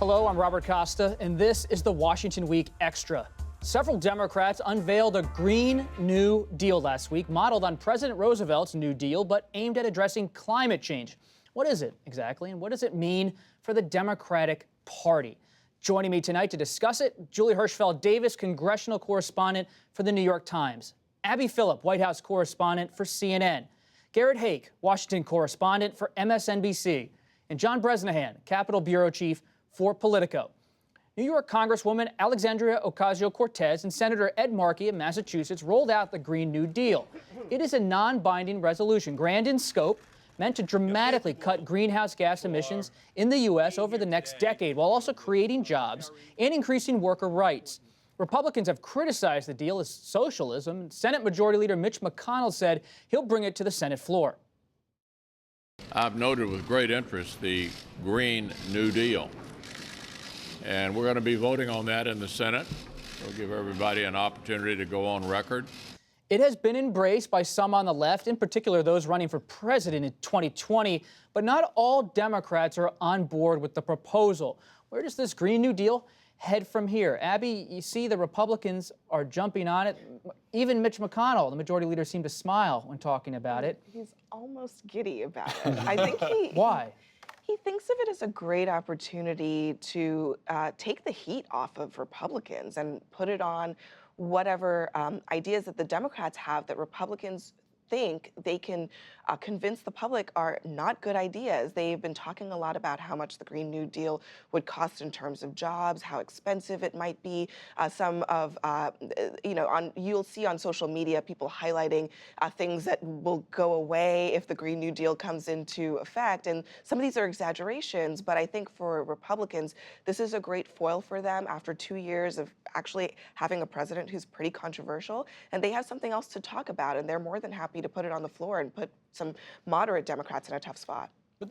Hello, I'm Robert Costa, and this is the Washington Week Extra. Several Democrats unveiled a Green New Deal last week, modeled on President Roosevelt's New Deal, but aimed at addressing climate change. What is it exactly, and what does it mean for the Democratic Party? Joining me tonight to discuss it, Julie Hirschfeld Davis, congressional correspondent for the New York Times, Abby Phillip, White House correspondent for CNN, Garrett Haake, Washington correspondent for MSNBC, and John Bresnahan, Capitol Bureau Chief for Politico. New York Congresswoman Alexandria Ocasio-Cortez and Senator Ed Markey of Massachusetts rolled out the Green New Deal. It is a non-binding resolution, grand in scope, meant to dramatically cut greenhouse gas emissions in the U.S. over the next decade, while also creating jobs and increasing worker rights. Republicans have criticized the deal as socialism. Senate Majority Leader Mitch McConnell said he'll bring it to the Senate floor. I've noted with great interest the Green New Deal. And we're going to be voting on that in the Senate. We'll give everybody an opportunity to go on record. It has been embraced by some on the left, in particular those running for president in 2020, but not all Democrats are on board with the proposal. Where does this Green New Deal head from here? Abby, you see the Republicans are jumping on it. Even Mitch McConnell, the majority leader, seemed to smile when talking about it. He's almost giddy about it. I think he... Why? He thinks of it as a great opportunity to take the heat off of Republicans and put it on whatever ideas that the Democrats have that Republicans think they can convince the public are not good ideas. They've been talking a lot about how much the Green New Deal would cost in terms of jobs, how expensive it might be. You'll see on social media people highlighting things that will go away if the Green New Deal comes into effect. And some of these are exaggerations, but I think for Republicans, this is a great foil for them after 2 years of actually having a president who's pretty controversial. And they have something else to talk about, and they're more than happy to put it on the floor and put some moderate Democrats in a tough spot. But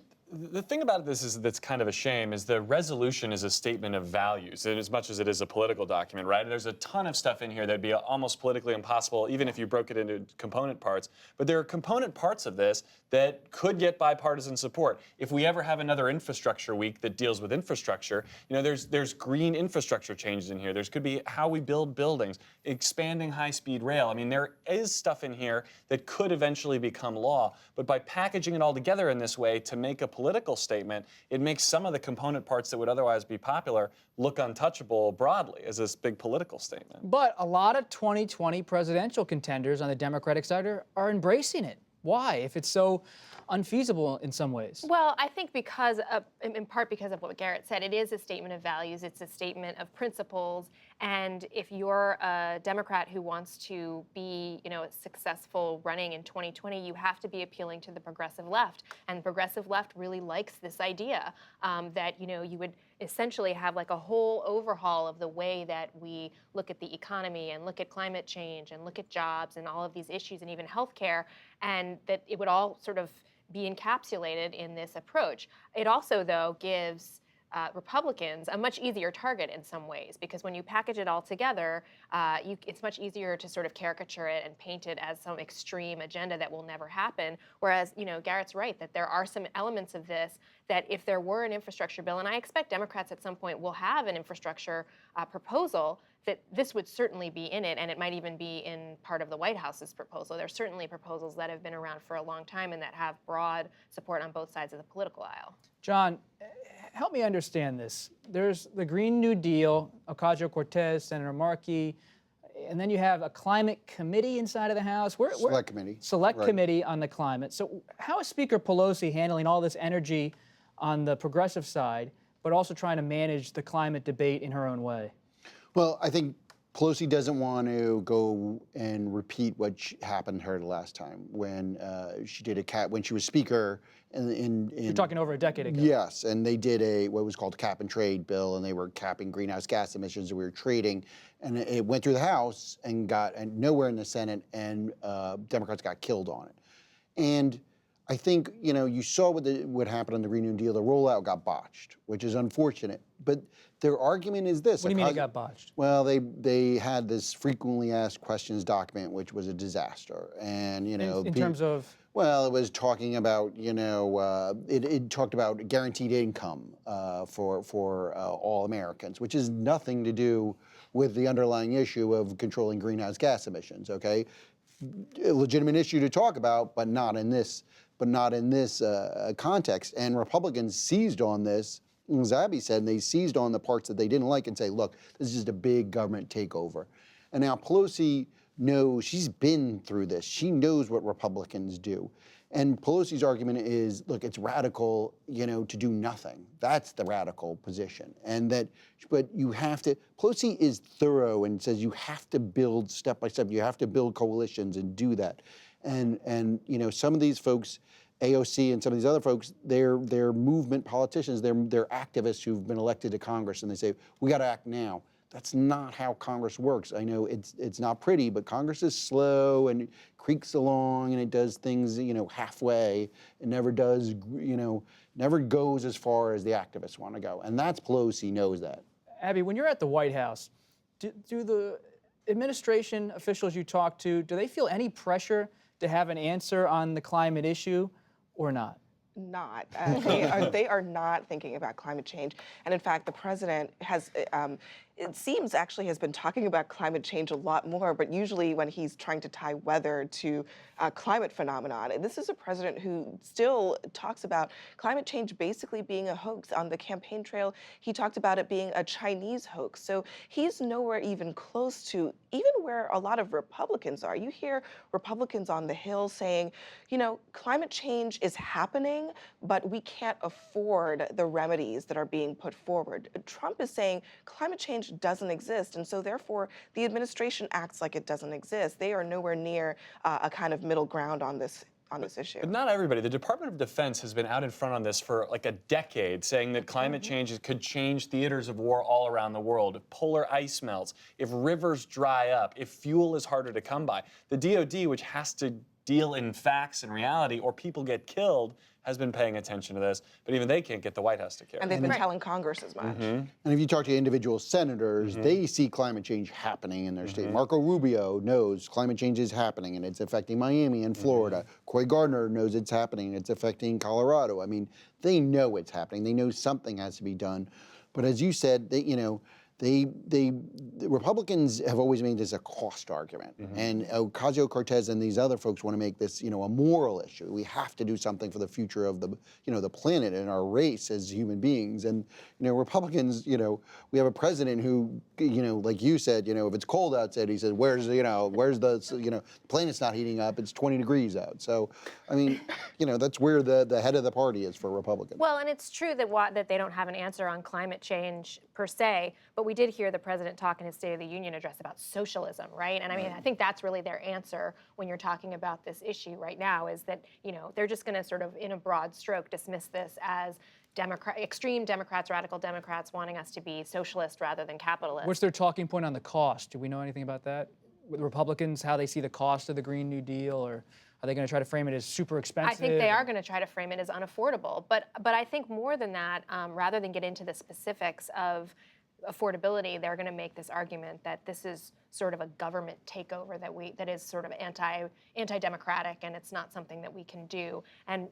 the thing about this is that's kind of a shame is the resolution is a statement of values as much as it is a political document, right? There's a ton of stuff in here that'd be almost politically impossible even if you broke it into component parts. But there are component parts of this that could get bipartisan support. If we ever have another infrastructure week that deals with infrastructure, there's green infrastructure changes in here. There's could be how we build buildings, expanding high-speed rail. I mean, there is stuff in here that could eventually become law. But by packaging it all together in this way to make a political statement, it makes some of the component parts that would otherwise be popular look untouchable broadly as this big political statement. But a lot of 2020 presidential contenders on the Democratic side are embracing it. Why, if it's so unfeasible in some ways? Well, I think in part because of what Garrett said, it is a statement of values. It's a statement of principles. And if you're a Democrat who wants to be, successful running in 2020, you have to be appealing to the progressive left. And the progressive left really likes this idea that, you would essentially have like a whole overhaul of the way that we look at the economy and look at climate change and look at jobs and all of these issues and even healthcare, and that it would all sort of be encapsulated in this approach. It also, though, gives Republicans a much easier target in some ways, because when you package it all together, it's much easier to sort of caricature it and paint it as some extreme agenda that will never happen. Whereas, Garrett's right that there are some elements of this that if there were an infrastructure bill, and I expect Democrats at some point will have an infrastructure proposal, that this would certainly be in it, and it might even be in part of the White House's proposal. There's certainly proposals that have been around for a long time and that have broad support on both sides of the political aisle. John, help me understand this. There's the Green New Deal, Ocasio-Cortez, Senator Markey, and then you have a climate committee inside of the House. Select committee. Select Right. committee on the climate. So how is Speaker Pelosi handling all this energy on the progressive side, but also trying to manage the climate debate in her own way? Well, I think Pelosi doesn't want to go and repeat what happened to her the last time when she did when she was speaker. You're talking over a decade ago. Yes, and they did what was called a cap and trade bill, and they were capping greenhouse gas emissions that we were trading, and it went through the House and got nowhere in the Senate, and Democrats got killed on it. And I think, you saw what happened on the Green New Deal. The rollout got botched, which is unfortunate. But their argument is this. What do you mean it got botched? Well, they had this frequently asked questions document, which was a disaster. And, in terms of? Well, it was talking about, it talked about guaranteed income for all Americans, which has nothing to do with the underlying issue of controlling greenhouse gas emissions. Okay, a legitimate issue to talk about, but not in this, context. And Republicans seized on this. As Abby said, they seized on the parts that they didn't like and say, look, this is just a big government takeover. And now Pelosi knows, she's been through this. She knows what Republicans do. And Pelosi's argument is, look, it's radical, to do nothing. That's the radical position. And that, but you have to, Pelosi is thorough and says you have to build step by step. You have to build coalitions and do that. And some of these folks, AOC and some of these other folks, they're movement politicians, they're activists who've been elected to Congress, and they say, we got to act now. That's not how Congress works. I know it's not pretty, but Congress is slow and it creaks along and it does things, halfway. It never does, never goes as far as the activists want to go. And that's Pelosi knows that. Abby, when you're at the White House, do the administration officials you talk to, do they feel any pressure to have an answer on the climate issue or not? Not. They are not thinking about climate change. And in fact, the president has, it seems actually has been talking about climate change a lot more, but usually when he's trying to tie weather to climate phenomenon. And this is a president who still talks about climate change basically being a hoax. On the campaign trail, he talked about it being a Chinese hoax. So he's nowhere even close to even where a lot of Republicans are. You hear Republicans on the Hill saying, climate change is happening, but we can't afford the remedies that are being put forward. Trump is saying climate change doesn't exist, and so therefore the administration acts like it doesn't exist. They are nowhere near a kind of middle ground on this issue. But not everybody. The Department of Defense has been out in front on this for like a decade, saying that climate change could change theaters of war all around the world. If polar ice melts, if rivers dry up, if fuel is harder to come by. The DoD, which has to deal in facts and reality, or people get killed, has been paying attention to this, but even they can't get the White House to care. And they've been telling Congress as much. And if you talk to individual senators, they see climate change happening in their state. Marco Rubio knows climate change is happening and it's affecting Miami and Florida. Cory Gardner knows it's happening and it's affecting Colorado. I mean, they know it's happening. They know something has to be done. But as you said, the Republicans have always made this a cost argument, and Ocasio-Cortez and these other folks want to make this, a moral issue. We have to do something for the future of the planet and our race as human beings. And Republicans, we have a president who, like you said, if it's cold outside, he says, where's the planet's not heating up, it's 20 degrees out. So, I mean, that's where the head of the party is for Republicans. Well, and it's true that they don't have an answer on climate change per se, but we did hear the president talk in his State of the Union address about socialism, right? And I mean, I think that's really their answer when you're talking about this issue right now, is that, they're just going to sort of, in a broad stroke, dismiss this as extreme Democrats, radical Democrats wanting us to be socialist rather than capitalist. What's their talking point on the cost? Do we know anything about that? With Republicans, how they see the cost of the Green New Deal, or are they going to try to frame it as super expensive? I think they are going to try to frame it as unaffordable. But I think more than that, rather than get into the specifics of affordability, they're going to make this argument that this is sort of a government takeover that is sort of anti-democratic, and it's not something that we can do. And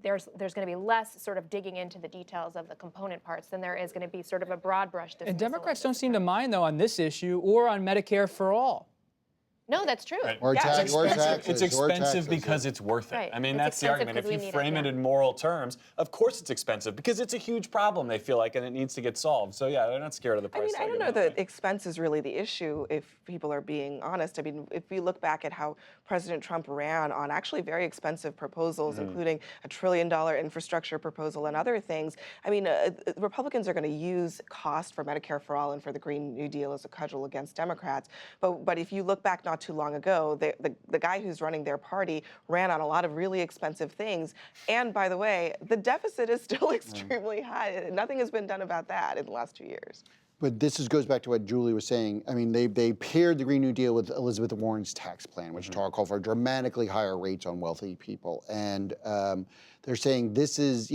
there's going to be less sort of digging into the details of the component parts than there is going to be sort of a broad brush dismissal. And Democrats don't seem to mind, though, on this issue or on Medicare for all. No, that's true. Right. Or taxes. It's expensive because it's worth it. Right. I mean, It's that's the argument. If expensive you 'cause we need frame it, it in moral terms, of course it's expensive because it's a huge problem, they feel like, and it needs to get solved. So yeah, they're not scared of the price. I don't know that expense is really the issue if people are being honest. I mean, if we look back at how President Trump ran on actually very expensive proposals, including a $1 trillion infrastructure proposal and other things, I mean, Republicans are going to use cost for Medicare for all and for the Green New Deal as a cudgel against Democrats. But if you look back not too long ago, the guy who's running their party ran on a lot of really expensive things. And by the way, the deficit is still extremely high. Nothing has been done about that in the last 2 years. But this goes back to what Julie was saying. I mean, they paired the Green New Deal with Elizabeth Warren's tax plan, which called for dramatically higher rates on wealthy people. And they're saying this is,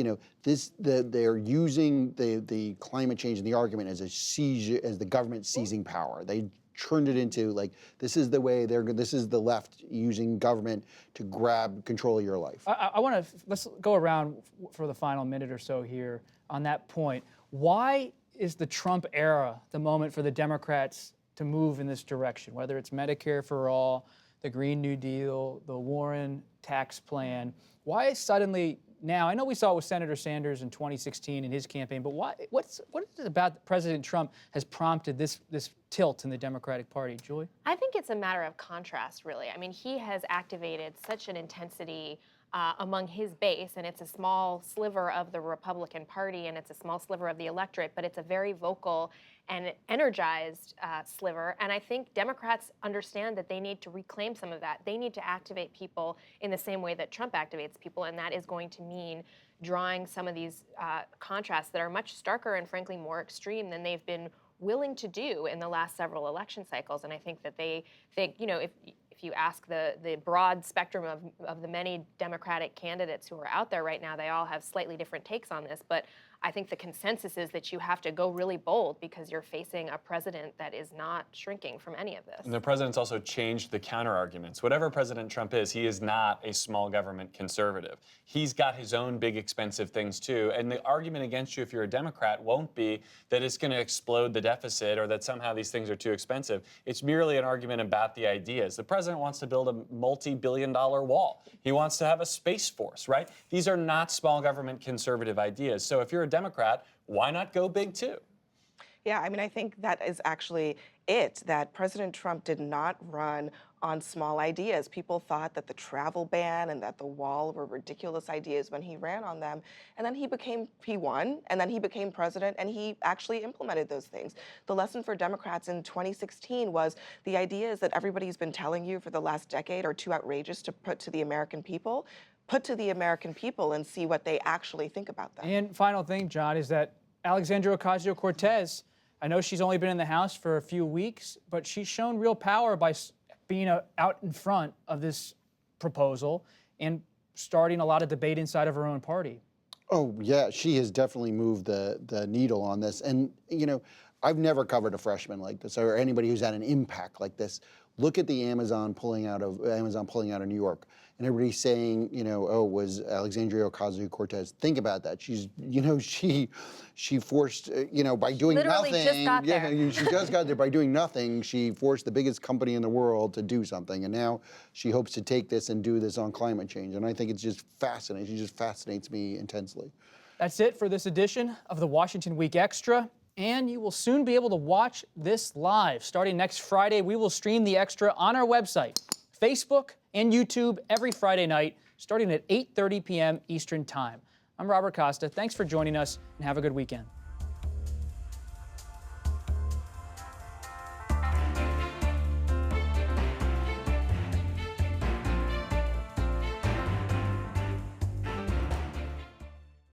they're using the climate change and the argument as a seizure, as the government seizing power. They turned it into like, this is the way this is the left using government to grab control of your life. I want to, let's go around for the final minute or so here on that point. Why is the Trump era the moment for the Democrats to move in this direction, whether it's Medicare for all, the Green New Deal, the Warren tax plan? Why suddenly now? I know we saw it with Senator Sanders in 2016 in his campaign, but what is it about President Trump has prompted this tilt in the Democratic Party? Julie? I think it's a matter of contrast, really. I mean, he has activated such an intensity among his base, and it's a small sliver of the Republican Party, and it's a small sliver of the electorate, but it's a very vocal and energized sliver. And I think Democrats understand that they need to reclaim some of that. They need to activate people in the same way that Trump activates people, and that is going to mean drawing some of these contrasts that are much starker and frankly more extreme than they've been willing to do in the last several election cycles. And I think that they think, you know, if you ask the broad spectrum of the many Democratic candidates who are out there right now, they all have slightly different takes on this. But I think the consensus is that you have to go really bold because you're facing a president that is not shrinking from any of this. And the president's also changed the counter arguments. Whatever President Trump is, he is not a small government conservative. He's got his own big expensive things too. And the argument against you if you're a Democrat won't be that it's going to explode the deficit or that somehow these things are too expensive. It's merely an argument about the ideas. The president wants to build a multi-billion-dollar wall. He wants to have a space force, right? These are not small government conservative ideas. So if you're a Democrat, why not go big too? Yeah, I mean, I think that is actually it, that President Trump did not run on small ideas. People thought that the travel ban and that the wall were ridiculous ideas when he ran on them. And then he won, and then he became president, and he actually implemented those things. The lesson for Democrats in 2016 was the ideas that everybody's been telling you for the last decade are too outrageous to put to the American people. Put to the American people and see what they actually think about them. And final thing, John, is that Alexandria Ocasio-Cortez, I know she's only been in the House for a few weeks, but she's shown real power by being out in front of this proposal and starting a lot of debate inside of her own party. Oh, yeah, she has definitely moved the needle on this. And, you know, I've never covered a freshman like this or anybody who's had an impact like this. Look at the Amazon pulling out of New York. And everybody's saying, you know, oh, was Alexandria Ocasio-Cortez? Think about that. She's, you know, she forced, you know, by doing Literally nothing. just got there. Yeah, she just got there. By doing nothing, she forced the biggest company in the world to do something. And now she hopes to take this and do this on climate change. And I think it's just fascinating. She just fascinates me intensely. That's it for this edition of the Washington Week Extra. And you will soon be able to watch this live. Starting next Friday, we will stream the Extra on our website, Facebook, and YouTube every Friday night, starting at 8:30 p.m. Eastern Time. I'm Robert Costa. Thanks for joining us, and have a good weekend.